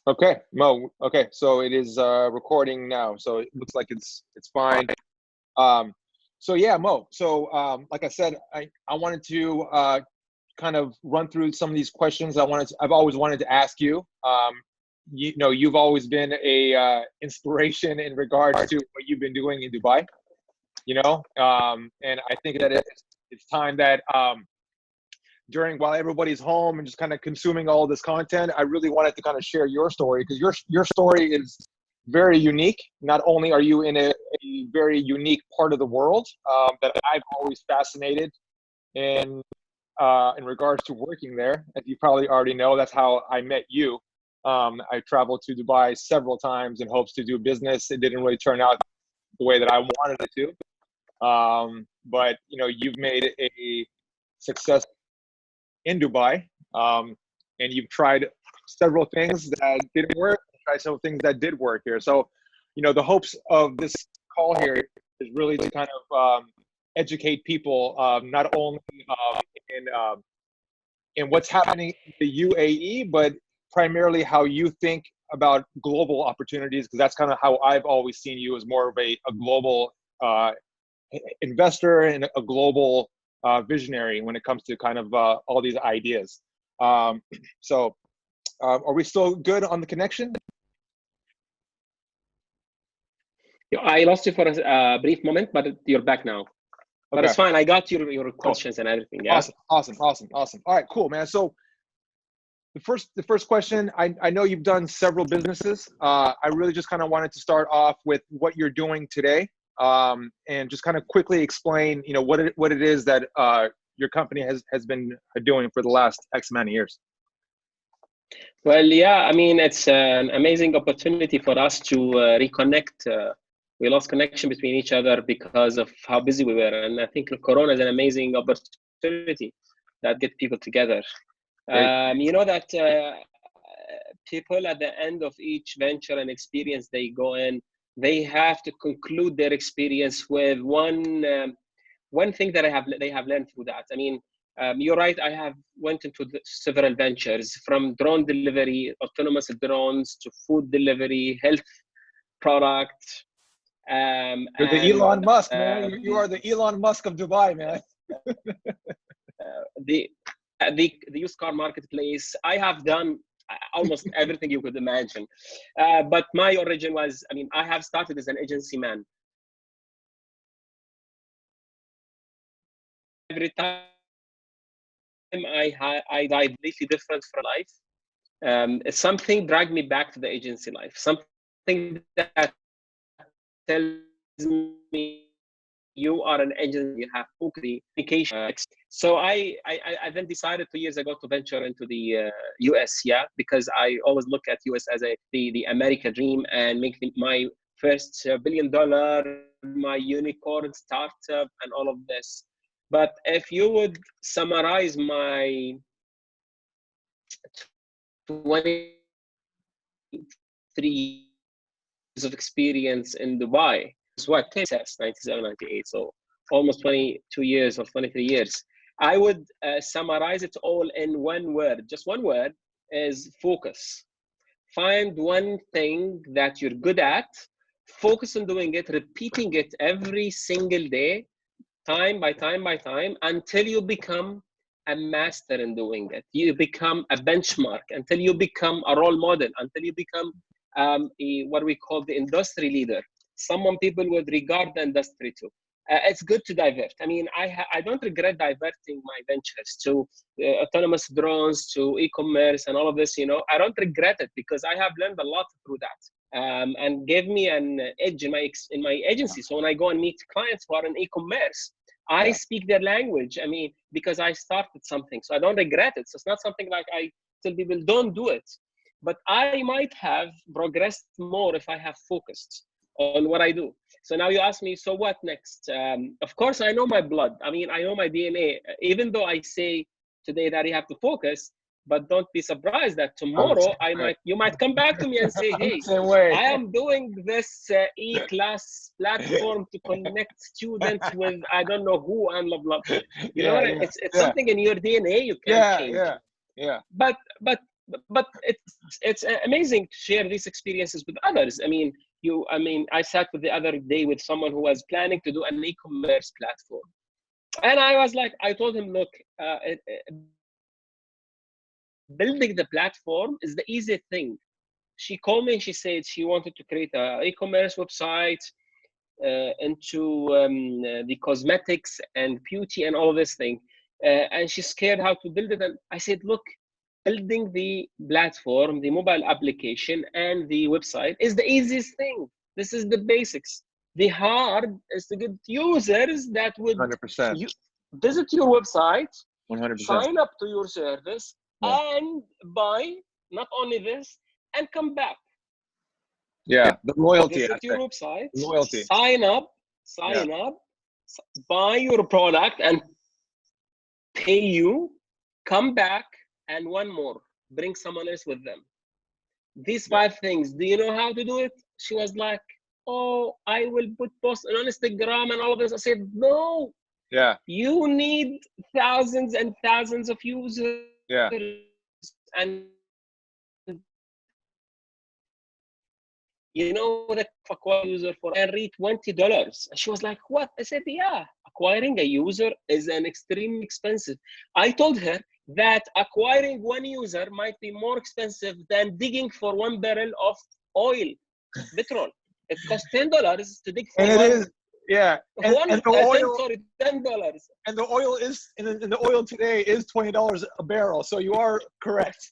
Okay, Mo. Okay, so it is recording now. So it looks like it's fine. Um, so yeah, Mo. So like I said, I wanted to kind of run through some of these questions. I've always wanted to ask you. You know, you've always been a inspiration in regards to what you've been doing in Dubai. You know, and I think that it's time that during while everybody's home and just kind of consuming all this content, I really wanted to kind of share your story because your story is very unique. Not only are you in a very unique part of the world that I've always fascinated in regards to working there, as you probably already know, that's how I met you. I traveled to Dubai several times in hopes to do business. It didn't really turn out the way that I wanted it to. But you know, you've made a success in Dubai, and you've tried several things that didn't work, tried several things that did work here. So, you know, the hopes of this call here is really to kind of educate people, not only in in what's happening in the UAE, but primarily how you think about global opportunities, because that's kind of how I've always seen you as more of a global investor and a global visionary when it comes to kind of all these ideas. Um, so, are we still good on the connection? I lost you for a brief moment, but you're back now. But Okay. it's fine. I got your questions and everything. Yeah. Awesome. All right, cool, man. So the first question, I know you've done several businesses. I really just kind of wanted to start off with what you're doing today, and just kind of quickly explain, you know, what it is that your company has been doing for the last X amount of years. Well, yeah, I mean, it's an amazing opportunity for us to reconnect. We lost connection between each other because of how busy we were. And I think Corona is an amazing opportunity that get people together. You know that people at the end of each venture and experience they go in, they have to conclude their experience with one thing that they have learned through that. I mean, you're right. I have went into several ventures, from drone delivery, autonomous drones, to food delivery, health product. You're the Elon Musk, man. You are the Elon Musk of Dubai, man. The used car marketplace. I have done almost everything you could imagine. But my origin was, I mean, I have started as an agency man. Every time I died completely different from life. Something dragged me back to the agency life. Something that tells me you are an agency, you have communication. So I then decided 2 years ago to venture into the US, yeah, because I always look at US as the America dream, and make my first $1 billion, my unicorn startup, and all of this. But if you would summarize my 23 years of experience in Dubai, is what, 97, 98, so almost 22 years or 23 years. I would summarize it all in one word, just one word, is focus. Find one thing that you're good at, focus on doing it, repeating it every single day, time by time by time, until you become a master in doing it. You become a benchmark, until you become a role model, until you become what we call the industry leader. Someone people would regard the industry to. It's good to divert. I mean, I don't regret diverting my ventures to autonomous drones, to e-commerce, and all of this. You know, I don't regret it, because I have learned a lot through that, and gave me an edge in my agency. So when I go and meet clients who are in e-commerce, I speak their language. I mean, because I started something, so I don't regret it. So it's not something like I tell people don't do it, but I might have progressed more if I have focused on what I do. So now you ask me, so what next? Of course, I know my blood. I mean, I know my DNA. Even though I say today that you have to focus, but don't be surprised that tomorrow you might come back to me and say, hey, I am doing this e-class platform to connect students with I don't know who, and blah blah. You know, it's something in your DNA you can't change. Yeah. But it's it's amazing to share these experiences with others. I mean, I sat with the other day with someone who was planning to do an e-commerce platform. And I told him, look, building the platform is the easiest thing. She called me and she said she wanted to create an e-commerce website into the cosmetics and beauty and all this thing. And she's scared how to build it. And I said, look, building the platform, the mobile application, and the website is the easiest thing. This is the basics. The hard is to get users that would 100%. Visit your website, 100%. sign up to your service, and buy not only this, and come back. Yeah, the loyalty Visit aspect. your website, Loyalty. sign up, buy your product and pay you, come back, and one more, bring someone else with them. These 5 things, do you know how to do it? She was like, oh, I will put posts on Instagram and all of this. I said, no. Yeah. You need thousands and thousands of users. Yeah. And you know what acquire user for every $20? And she was like, what? I said, yeah, acquiring a user is an extremely expensive. I told her that acquiring one user might be more expensive than digging for 1 barrel of oil, petrol. It costs $10 to dig for and one. It is, yeah. And the oil, $10. And the oil is, and the oil today is $20 a barrel. So you are correct.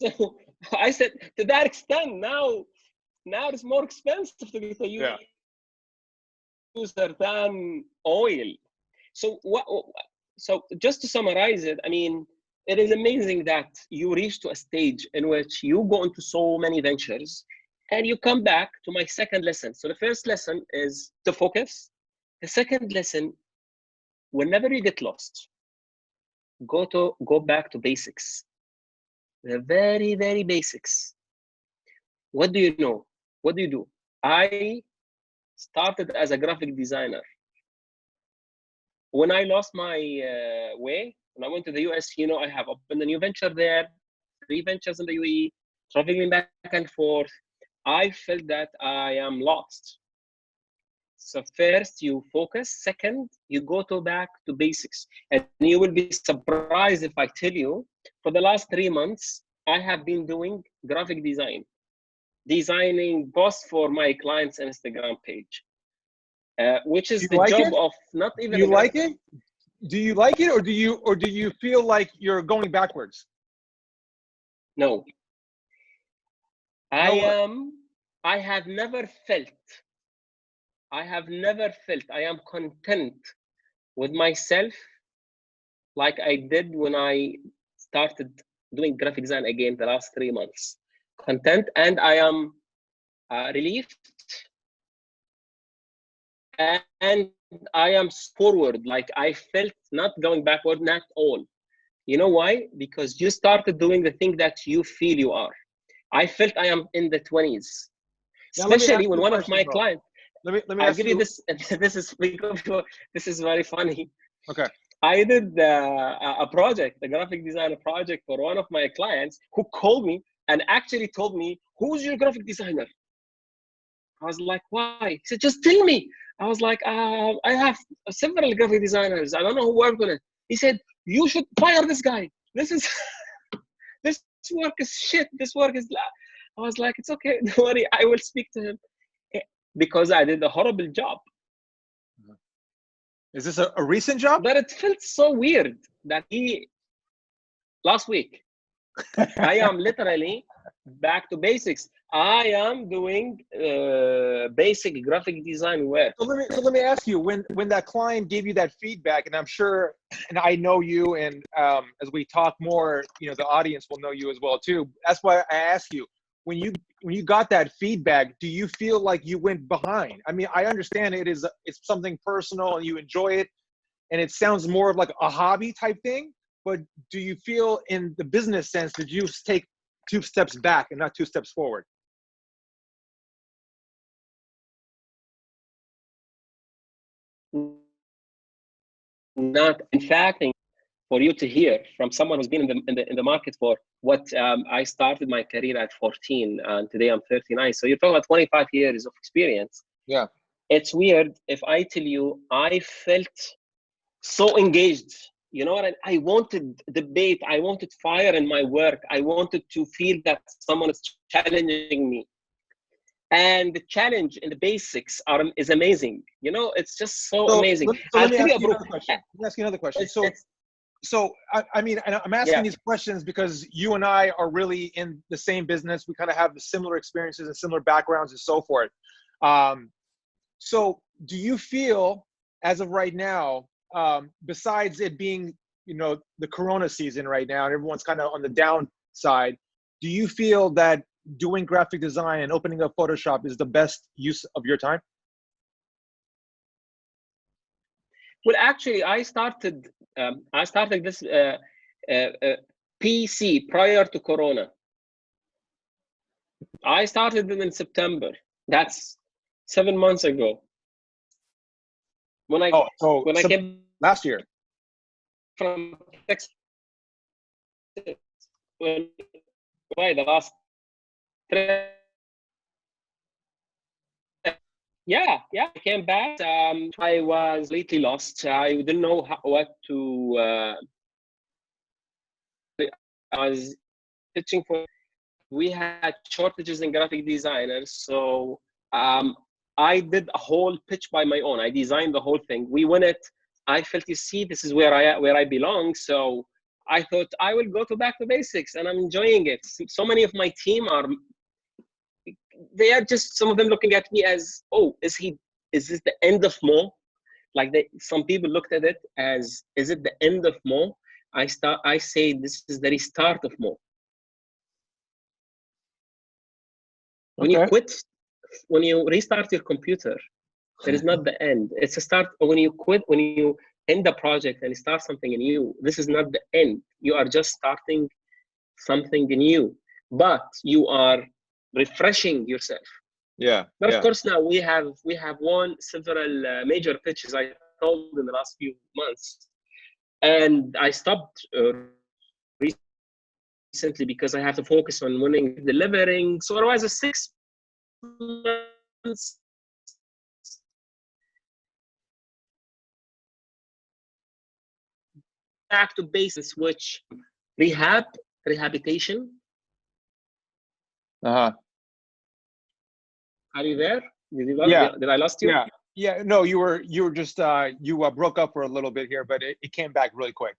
So I said, to that extent, now it's more expensive to get a user than oil. So so just to summarize it, I mean, it is amazing that you reach to a stage in which you go into so many ventures and you come back to my second lesson. So the first lesson is to focus. The second lesson, whenever you get lost, go back to basics. The very, very basics. What do you know? What do you do? I started as a graphic designer. When I lost my way, when I went to the US, I have opened a new venture there, 3 ventures in the UAE, traveling back and forth. I felt that I am lost. So first you focus, second, you go back to basics. And you will be surprised if I tell you, for the last 3 months, I have been doing graphic designing posts for my client's Instagram page, which is the job of not even. Do you like it? Do you like it, or do you feel like you're going backwards? No. I have never felt I am content with myself like I did when I started doing graphic design again the last 3 months. Content, and I am relieved, and I am forward. Like I felt not going backward, not all. You know why? Because you started doing the thing that you feel you are. I felt I am in the 20s, especially when one of my clients. Let me I'll ask give you this. This is very funny. Okay. I did a graphic design project for one of my clients who called me and actually told me, who's your graphic designer? I was like, why? He said, just tell me. I was like, I have several graphic designers. I don't know who worked on it. He said, you should fire this guy. This work is shit. This work is. I was like, it's okay. Don't worry. I will speak to him, because I did a horrible job. Is this a recent job? But it felt so weird that last week, I am literally back to basics. I am doing basic graphic design work. So let me ask you, when that client gave you that feedback, and I'm sure, and I know you, and as we talk more, the audience will know you as well too. That's why I ask you, when you got that feedback, do you feel like you went behind? I mean, I understand it's something personal and you enjoy it, and it sounds more of like a hobby type thing. But do you feel, in the business sense, did you take 2 steps back and not 2 steps forward? Not, in fact, for you to hear from someone who's been in the market for what I started my career at 14 and today I'm 39. So you're talking about 25 years of experience. Yeah. It's weird if I tell you I felt so engaged. You know what? I wanted debate. I wanted fire in my work. I wanted to feel that someone is challenging me. And the challenge in the basics is amazing. You know, it's just so amazing. Let me ask you another question. Let me ask you another question. So I mean, and I'm asking these questions because you and I are really in the same business. We kind of have the similar experiences and similar backgrounds and so forth. So do you feel, as of right now, besides it being, you know, the Corona season right now and everyone's kind of on the downside, do you feel that doing graphic design and opening up Photoshop is the best use of your time? Well, actually, I started this PC prior to Corona. I started it in September. That's 7 months ago. When I came last year from Texas, the last yeah, I came back. I was completely lost. I didn't know what to. I was pitching for. We had shortages in graphic designers, so I did a whole pitch by my own. I designed the whole thing. We won it. I felt, you see, this is where I belong. So I thought I will go back to basics, and I'm enjoying it. So many of my team they are just, some of them looking at me as, oh, is this the end of Mo? Like some people looked at it as, is it the end of Mo? I say this is the restart of Mo. When you quit, when you restart your computer, that is not the end. It's a start. When you quit, when you end the project and start something new, this is not the end. You are just starting something new, but you are refreshing yourself. Yeah. But of course, now we have won several major pitches, I told, in the last few months, and I stopped recently because I have to focus on winning, delivering. So otherwise, 6 months back to basics, which rehabilitation. Uh-huh. Are you there? Did I lost you? Yeah. No, you were just you broke up for a little bit here, but it came back really quick.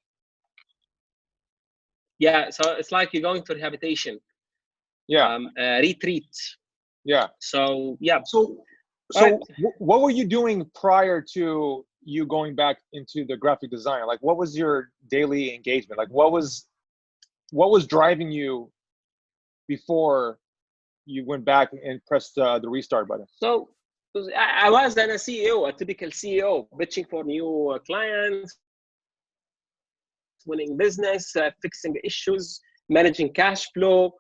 Yeah, so it's like you're going to rehabilitation. Yeah. Retreat. Yeah. So yeah. So what were you doing prior to you going back into the graphic design? Like, what was your daily engagement? Like, what was driving you before you went back and pressed the restart button? So I was then a CEO, a typical CEO, pitching for new clients, winning business, fixing issues, managing cash flow,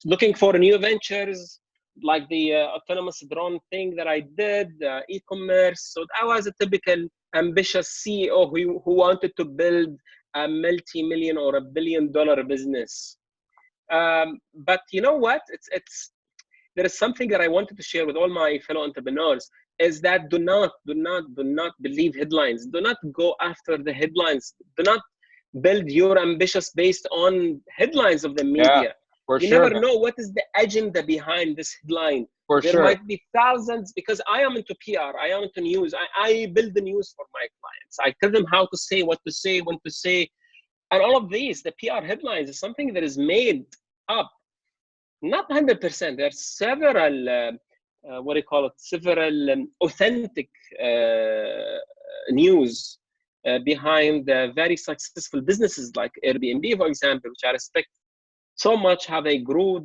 looking for new ventures, like the autonomous drone thing that I did, e-commerce. So I was a typical ambitious CEO who wanted to build a multi-million or $1 billion business. But you know what? There is something that I wanted to share with all my fellow entrepreneurs, is that do not believe headlines. Do not go after the headlines. Do not build your ambitions based on headlines of the media. You never know what is the agenda behind this headline. There might be thousands, because I am into PR, I am into news. I build the news for my clients. I tell them how to say, what to say, when to say. And all of these, the PR headlines, is something that is made up. Not 100%. There are several, several authentic news behind very successful businesses like Airbnb, for example, which I respect so much, how they grew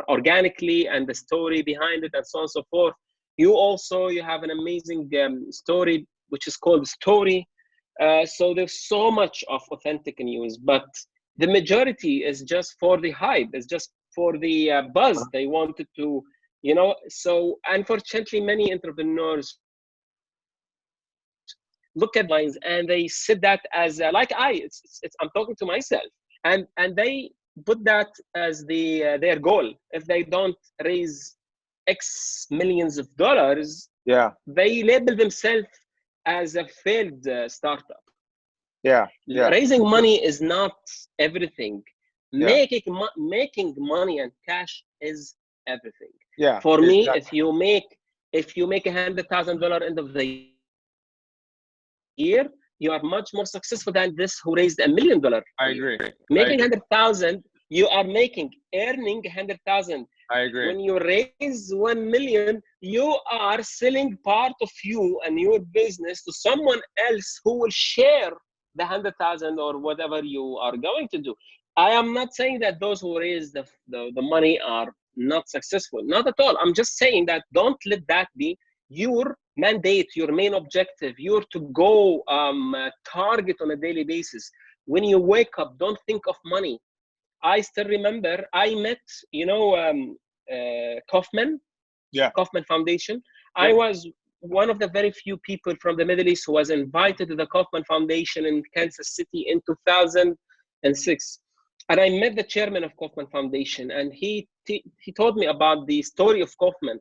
organically, and the story behind it, and so on and so forth. You have an amazing story, which is called Story. So there's so much of authentic news, but the majority is just for the hype. It's just for the buzz. They wanted to You know, so unfortunately, many entrepreneurs look at lines and they set that as like it's I'm talking to myself, and they put that as their goal. If they don't raise X millions of dollars, Yeah. they label themselves as a failed startup. Yeah. Yeah. Raising money is not everything. Yeah. Making money and cash is everything. Yeah. For me, if you make $100,000 end of the year, you are much more successful than this who raised $1 million. I agree. Making 100,000, you are earning 100,000. I agree. When you raise 1 million, you are selling part of you and your business to someone else who will share the 100,000 or whatever you are going to do. I am not saying that those who raise the money are not successful. Not at all. I'm just saying that don't let that be your mandate, your main objective, your to go target on a daily basis. When you wake up, don't think of money. I still remember I met, Kaufman, Kaufman Foundation. Yeah. I was one of the very few people from the Middle East who was invited to the Kaufman Foundation in Kansas City in 2006. And I met the chairman of Kaufman Foundation, and he told me about the story of Kaufman.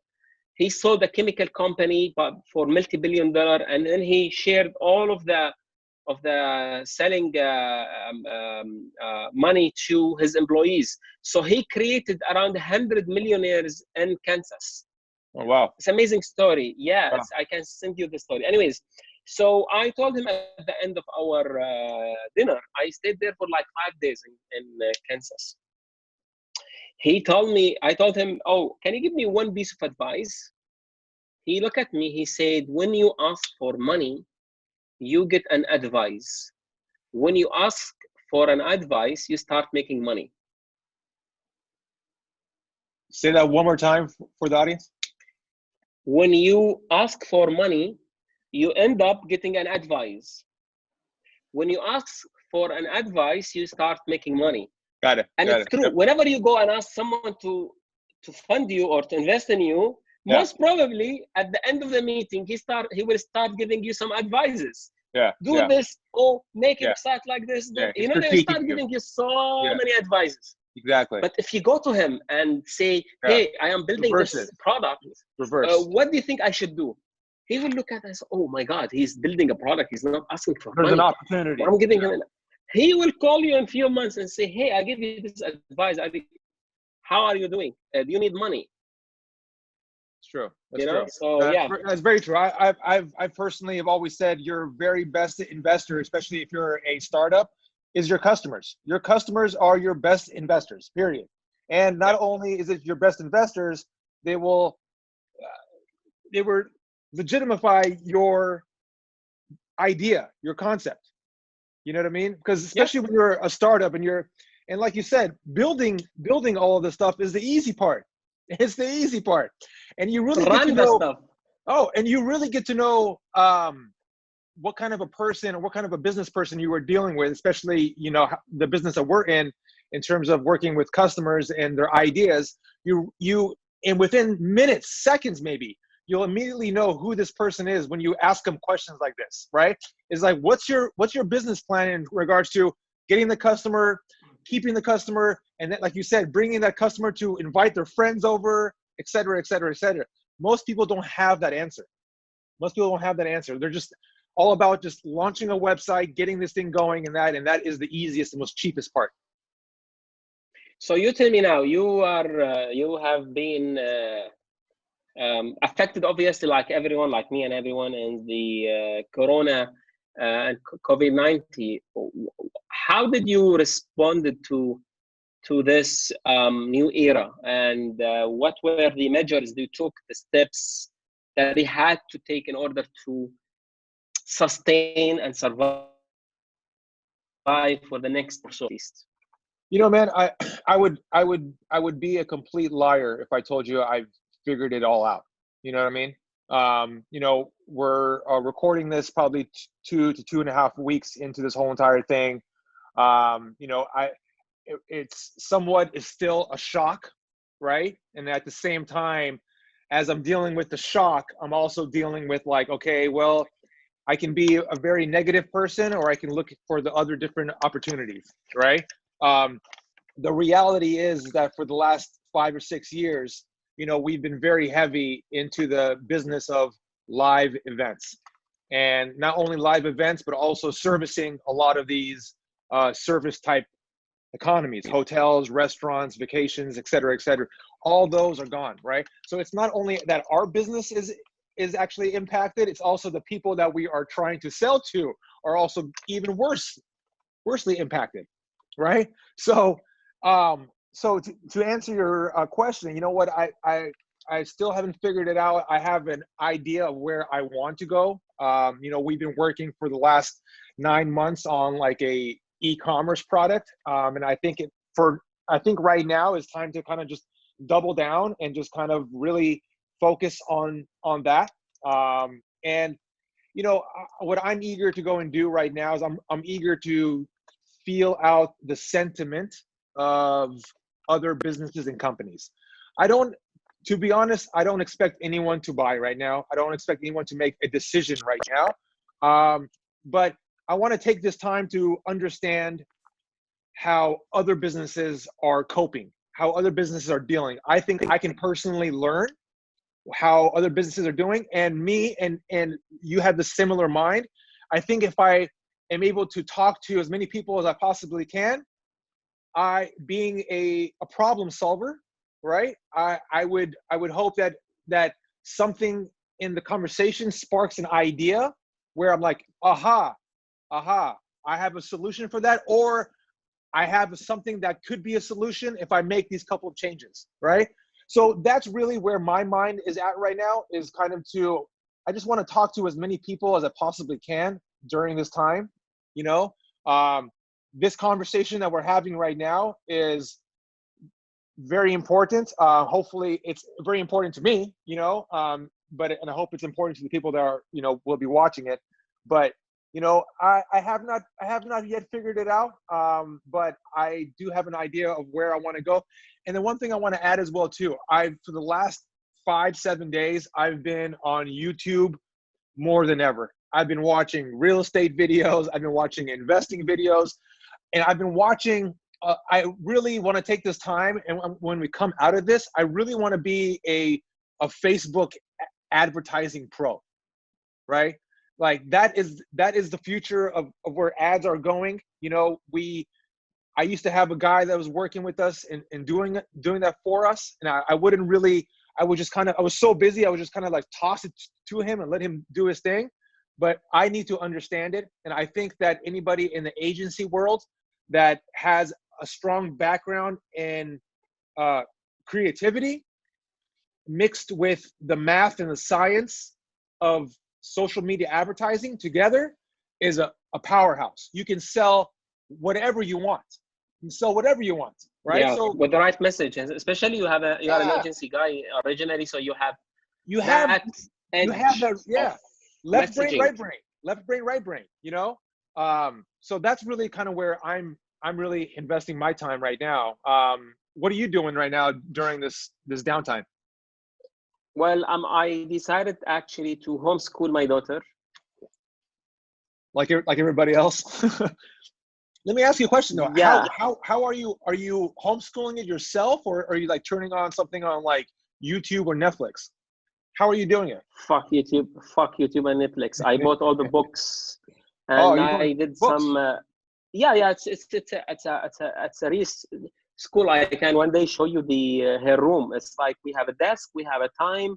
He sold a chemical company for multi-billion-dollar, and then he shared all of the selling money to his employees. So he created around 100 millionaires in Kansas. Oh, wow. It's an amazing story. Yeah, wow. I can send you the story. Anyways, so I told him at the end of our dinner, I stayed there for like 5 days in Kansas. I told him, oh, can you give me one piece of advice? He looked at me, he said, when you ask for money, you get an advice. When you ask for an advice, you start making money. Say that one more time for the audience. When you ask for money, you end up getting an advice. When you ask for an advice, you start making money. Got it. And it's true. Yep. Whenever you go and ask someone to fund you or to invest in you, most probably at the end of the meeting, he will start giving you some advices. Do this, or make a site like this. You know, they start giving you so many advices. Exactly. But if you go to him and say, hey, I am building this product, what do you think I should do? He will look at us, oh my God, he's building a product. He's not asking for money. There's an opportunity. I'm giving him he will call you in a few months and say, hey, I give you this advice. How are you doing? Do you need money? It's true. That's true. So that's very true. I personally have always said your very best investor, especially if you're a startup, is your customers. Your customers are your best investors, period. And not only is it your best investors, they will legitimify your idea, your concept. You know what I mean? Because especially when you're a startup and like you said, building all of this stuff is the easy part. It's the easy part. And you really get to know stuff. Oh, and you really get to know what kind of a person or what kind of a business person you were dealing with, especially, you know, the business that we're in terms of working with customers and their ideas. And within minutes, seconds maybe, you'll immediately know who this person is when you ask them questions like this, right? It's like, what's your business plan in regards to getting the customer, keeping the customer, and then, like you said, bringing that customer to invite their friends over, et cetera, et cetera, et cetera. Most people don't have that answer. They're just all about just launching a website, getting this thing going, and that is the easiest and most cheapest part. So you tell me now, you have been affected, obviously, like everyone, like me and everyone, in the Corona and COVID-19. How did you respond to this new era, and what were the measures you took, the steps that they had to take in order to sustain and survive for the next or so at least? You know, man, I would be a complete liar if I told you I've figured it all out. You know what I mean? You know, we're recording this probably 2 to 2.5 weeks into this whole entire thing. You know, it's somewhat is still a shock, right? And at the same time, as I'm dealing with the shock, I'm also dealing with like, okay, well, I can be a very negative person, or I can look for the other different opportunities, right? The reality is that for the last 5 or 6 years, we've been very heavy into the business of live events, and not only live events, but also servicing a lot of these service type economies, hotels, restaurants, vacations, et cetera, et cetera. All those are gone, right? So it's not only that our business is actually impacted, it's also the people that we are trying to sell to are also even worsely impacted, right? So to answer your question, you know what, I still haven't figured it out. I have an idea of where I want to go. We've been working for the last 9 months on like a e-commerce product, and I think right now is time to kind of just double down and just kind of really focus on that. And what I'm eager to go and do right now is I'm eager to feel out the sentiment of other businesses and companies. To be honest, I don't expect anyone to buy right now. I don't expect anyone to make a decision right now. But I want to take this time to understand how other businesses are coping, how other businesses are dealing. I think I can personally learn how other businesses are doing, and me and you have the similar mind. I think if I am able to talk to as many people as I possibly can, being a problem solver, right? I would hope that something in the conversation sparks an idea where I'm like, aha, I have a solution for that, or I have something that could be a solution if I make these couple of changes, right? So that's really where my mind is at right now, is kind of I just want to talk to as many people as I possibly can during this time. This conversation that we're having right now is very important. Hopefully it's very important to me, and I hope it's important to the people that are, will be watching it. But I have not yet figured it out, but I do have an idea of where I want to go. And then one thing I want to add as well too, for the last 5-7 days, I've been on YouTube more than ever. I've been watching real estate videos, I've been watching investing videos, and I've been watching. I really want to take this time, and when we come out of this, I really want to be a Facebook advertising pro, right? Like that is the future of where ads are going. I used to have a guy that was working with us and doing that for us, and I wouldn't really. I would just I was so busy, I would just kind of like toss it to him and let him do his thing. But I need to understand it, and I think that anybody in the agency world that has a strong background in creativity mixed with the math and the science of social media advertising together is a powerhouse. You can sell whatever you want. You can sell whatever you want, right? Yeah, So with the right message, and especially you are an agency guy originally, so you have that left brain, messaging. right brain. So that's really kind of where I'm really investing my time right now. What are you doing right now during this downtime? Well, I decided actually to homeschool my daughter. Like everybody else. Let me ask you a question though. Yeah. How are you? Are you homeschooling it yourself, or are you like turning on something on like YouTube or Netflix? How are you doing it? Fuck YouTube and Netflix. I bought all the books, and I did books? some. Yeah. It's a real school. I can one day show you her room. It's like we have a desk, we have a time,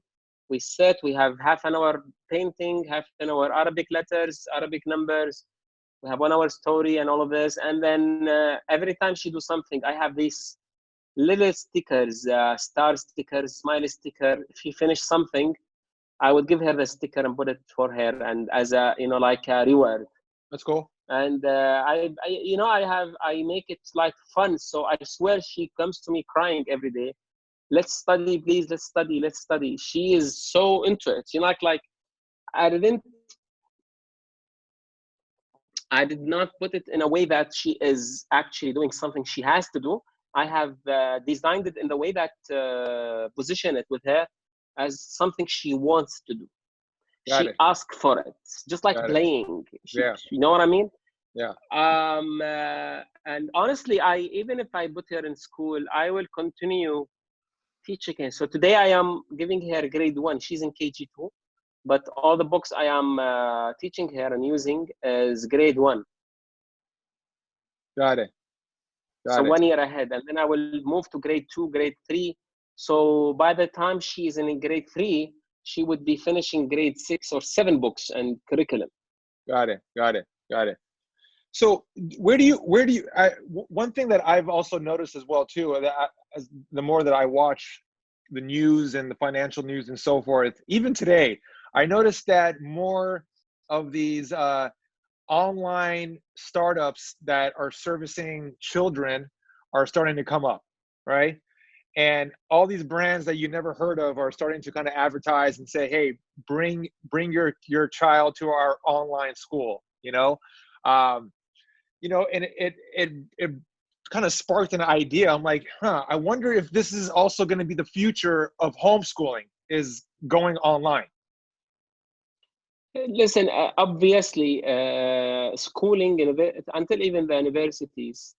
we sit, we have half an hour painting, half an hour Arabic letters, Arabic numbers. We have 1 hour story and all of this. And then every time she do something, I have these little stickers, star stickers, smiley sticker. If she finished something, I would give her the sticker and put it for her, and as a like a reward. That's cool. And I make it like fun. So I swear she comes to me crying every day. Let's study, please. Let's study. She is so into it. Like I did not put it in a way that she is actually doing something she has to do. I have designed it in the way that position it with her as something she wants to do. Got She it. asked for it, just like Got it. playing. Yeah. You know what I mean? Yeah. And honestly, even if I put her in school, I will continue teaching her. So today I am giving her grade 1. She's in KG2, but all the books I am teaching her and using is grade 1. Got it. So Got it. 1 year ahead, and then I will move to grade 2, grade 3. So by the time she is in grade 3, she would be finishing grade 6 or 7 books and curriculum. Got it. Got it. Got it. So one thing that I've also noticed as well too, that as the more that I watch the news and the financial news and so forth, even today, I noticed that more of these online startups that are servicing children are starting to come up, right? And all these brands that you never heard of are starting to kind of advertise and say, hey, bring your child to our online school, um, and it kind of sparked an idea. I'm like, I wonder if this is also going to be the future of homeschooling, is going online. Listen, obviously, schooling until even the universities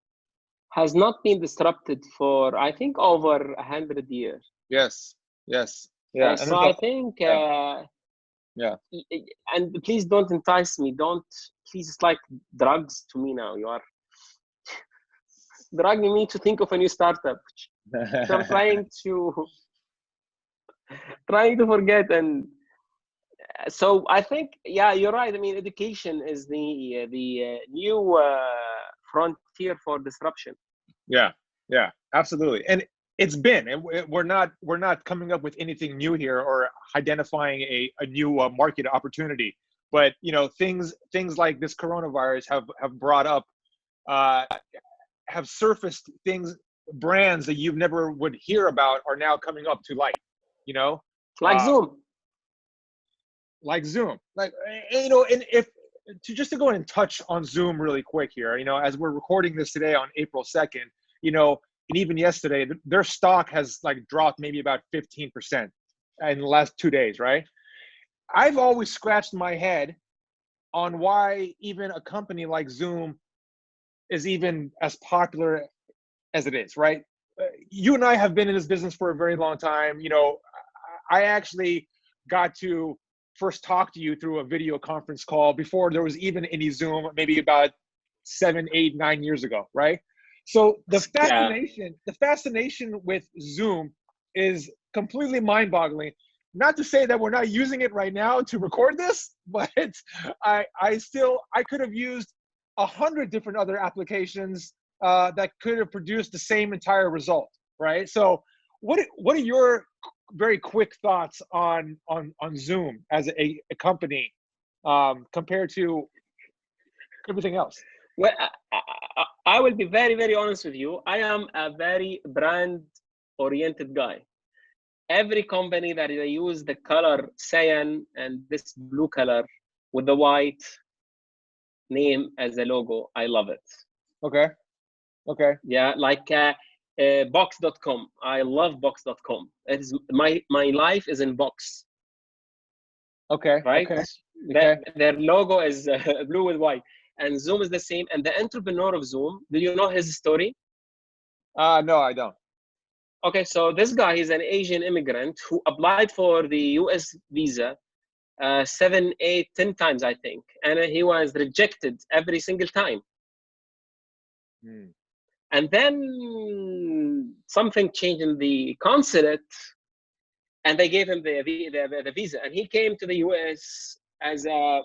has not been disrupted for, I think, over 100 years. Yes. Yeah. So I think, yeah. And please don't entice me. Please, it's like drugs to me now. You are dragging me to think of a new startup. I'm trying to forget. And so I think, yeah, you're right. I mean, education is the new frontier for disruption. Yeah, absolutely. And it's been, and we're not coming up with anything new here or identifying a new market opportunity. But things like this coronavirus have brought up, have surfaced brands that you've never would hear about are now coming up to light. Like Zoom. Like Zoom, and if to go and touch on Zoom really quick here, as we're recording this today on April 2nd, and even yesterday, their stock has dropped maybe about 15% in the last 2 days, right? I've always scratched my head on why even a company like Zoom is even as popular as it is, right? You and I have been in this business for a very long time. I actually got to first talk to you through a video conference call before there was even any Zoom, maybe about 7, 8, 9 years ago, right? So the fascination with Zoom is completely mind-boggling. Not to say that we're not using it right now to record this, but I could have used 100 different other applications that could have produced the same entire result, right? So what are your very quick thoughts on Zoom as a company compared to everything else? Well, I will be very, very honest with you. I am a very brand-oriented guy. Every company that they use the color cyan and this blue color with the white name as a logo, I love it. Okay. Yeah, like box.com. I love box.com. It is my life is in box. Okay. Right. Okay. Their logo is blue with white, and Zoom is the same. And the entrepreneur of Zoom, do you know his story? No, I don't. Okay, so this guy is an Asian immigrant who applied for the US visa 7, 8, 10 times, I think, and he was rejected every single time. And then something changed in the consulate, and they gave him the visa, and he came to the US as a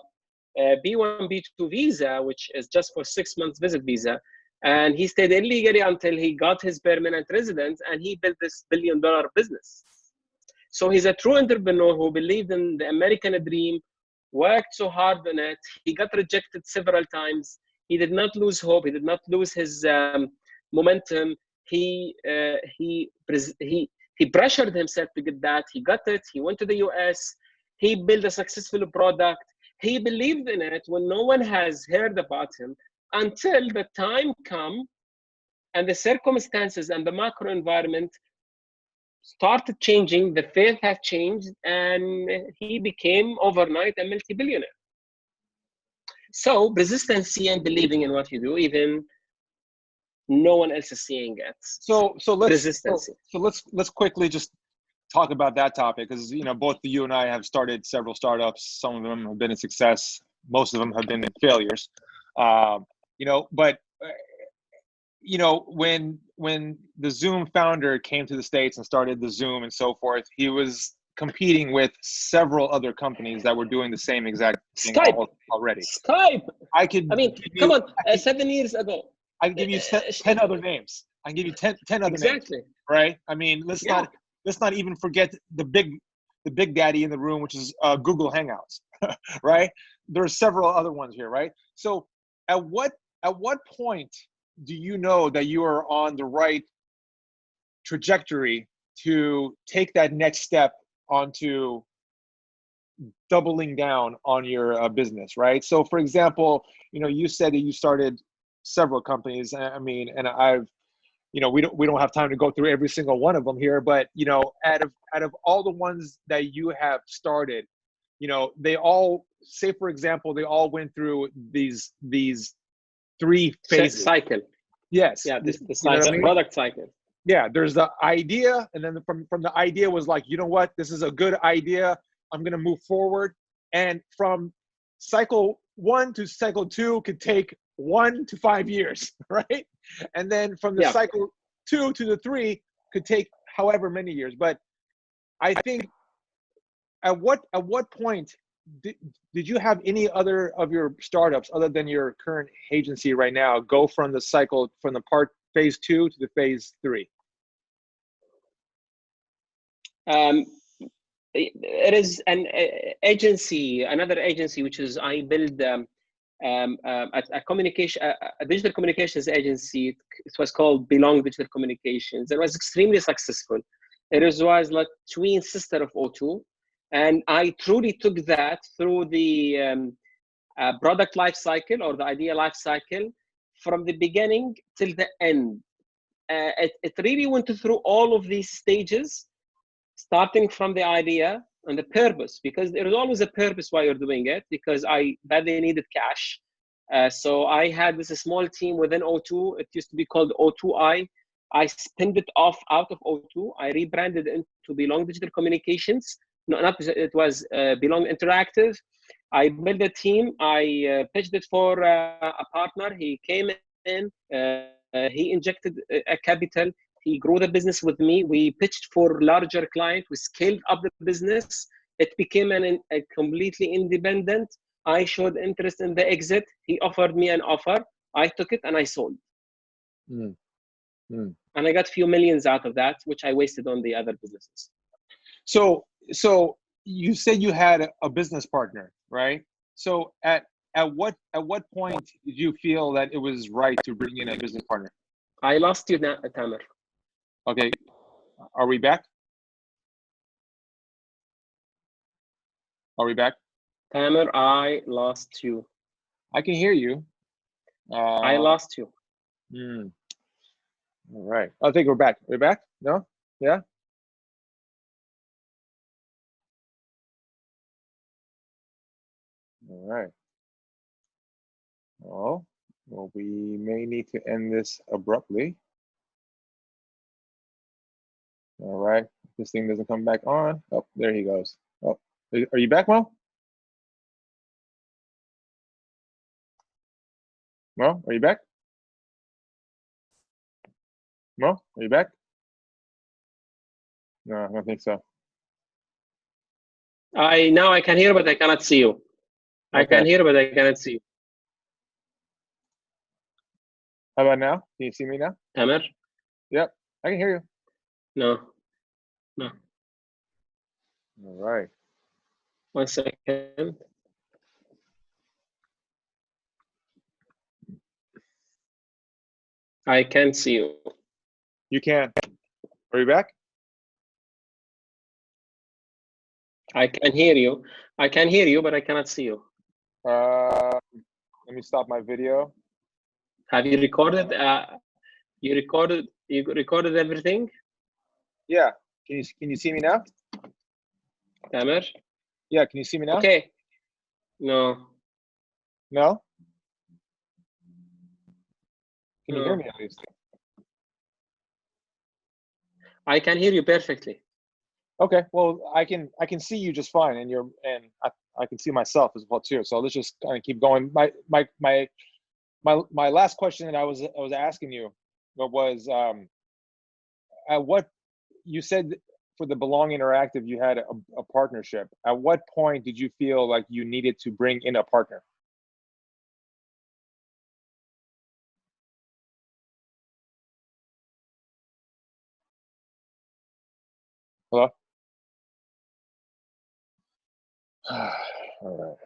B1, B2 visa, which is just for 6 months visit visa. And he stayed illegally until he got his permanent residence, and he built this $1 billion business. So he's a true entrepreneur who believed in the American dream, worked so hard on it. He got rejected several times. He did not lose hope. He did not lose his momentum. He pressured himself to get that. He got it. He went to the US. He built a successful product. He believed in it when no one has heard about him, until the time come and the circumstances and the macro environment started changing, the faith has changed, and he became overnight a multi-billionaire. So persistency and believing in what you do, even no one else is seeing it. So let's quickly just talk about that topic, because both you and I have started several startups. Some of them have been a success, most of them have been failures. But when the Zoom founder came to the States and started the Zoom and so forth, he was competing with several other companies that were doing the same exact thing already. Skype. Come on, 7 years ago. I can give you 10 other names. I can give you 10 other exactly. names. Right? I mean, let's not even forget the big daddy in the room, which is Google Hangouts. Right? There are several other ones here, right? So at what point do you know that you are on the right trajectory to take that next step onto doubling down on your business, right? So for example, you said that you started several companies. I mean, and I've, we don't have time to go through every single one of them here, but out of all the ones that you have started, they all, say for example, they all went through these 3 phases. Cycle. Yes. Yeah, the cycle, product cycle. Yeah, there's the idea, and then from the idea was like, you know what, this is a good idea, I'm gonna move forward. And from cycle 1 to cycle 2 could take 1 to 5 years, right? And then from the cycle 2 to the 3 could take however many years. But I think at what point did you have any other of your startups, other than your current agency right now, go from the cycle, from the phase 2 to the phase 3? It is an agency, another agency, which is I build a digital communications agency. It was called Belong Digital Communications. It was extremely successful. It was like twin sister of O2, and I truly took that through the product life cycle, or the idea life cycle, from the beginning till the end. It really went through all of these stages, starting from the idea and the purpose, because there is always a purpose why you're doing it, because I badly needed cash. So I had this small team within O2. It used to be called O2i. I spinned it off out of O2. I rebranded it into Belong Digital Communications. No, it was Belong Interactive. I built a team. I pitched it for a partner. He came in. He injected a capital. He grew the business with me. We pitched for larger client. We scaled up the business. It became a completely independent. I showed interest in the exit. He offered me an offer. I took it and I sold. And I got a few millions out of that, which I wasted on the other businesses. So you said you had a business partner, right? So at what point did you feel that it was right to bring in a business partner? I lost you now, Tamer. Okay, are we back? Are we back? Tamer, I lost you. I can hear you. I lost you. All right. I think we're back. We're back? No? Yeah? All right. Oh, well, we may need to end this abruptly. All right. If this thing doesn't come back on. Oh, there he goes. Oh, are you back, Mo? Mo, are you back? Mo, are you back? No, I don't think so. Now I can hear, but I cannot see you. Okay. I can hear, but I cannot see you. How about now? Can you see me now? Tamer? Yep, I can hear you. No. All right. 1 second. I can see you. You can. Are you back? I can hear you. I can hear you, but I cannot see you. Let me stop my video. Have you recorded? You recorded everything? Yeah, Can you see me now? Tamer? Yeah, can you see me now? Okay. No. No? Can you hear No. me at least? I can hear you perfectly. Okay, well, I can see you just fine, and I can see myself as well too. So let's just kind of keep going. My last question that I was asking you was at what you said for the Belong Interactive you had a partnership. At what point did you feel like you needed to bring in a partner? Hello? All right.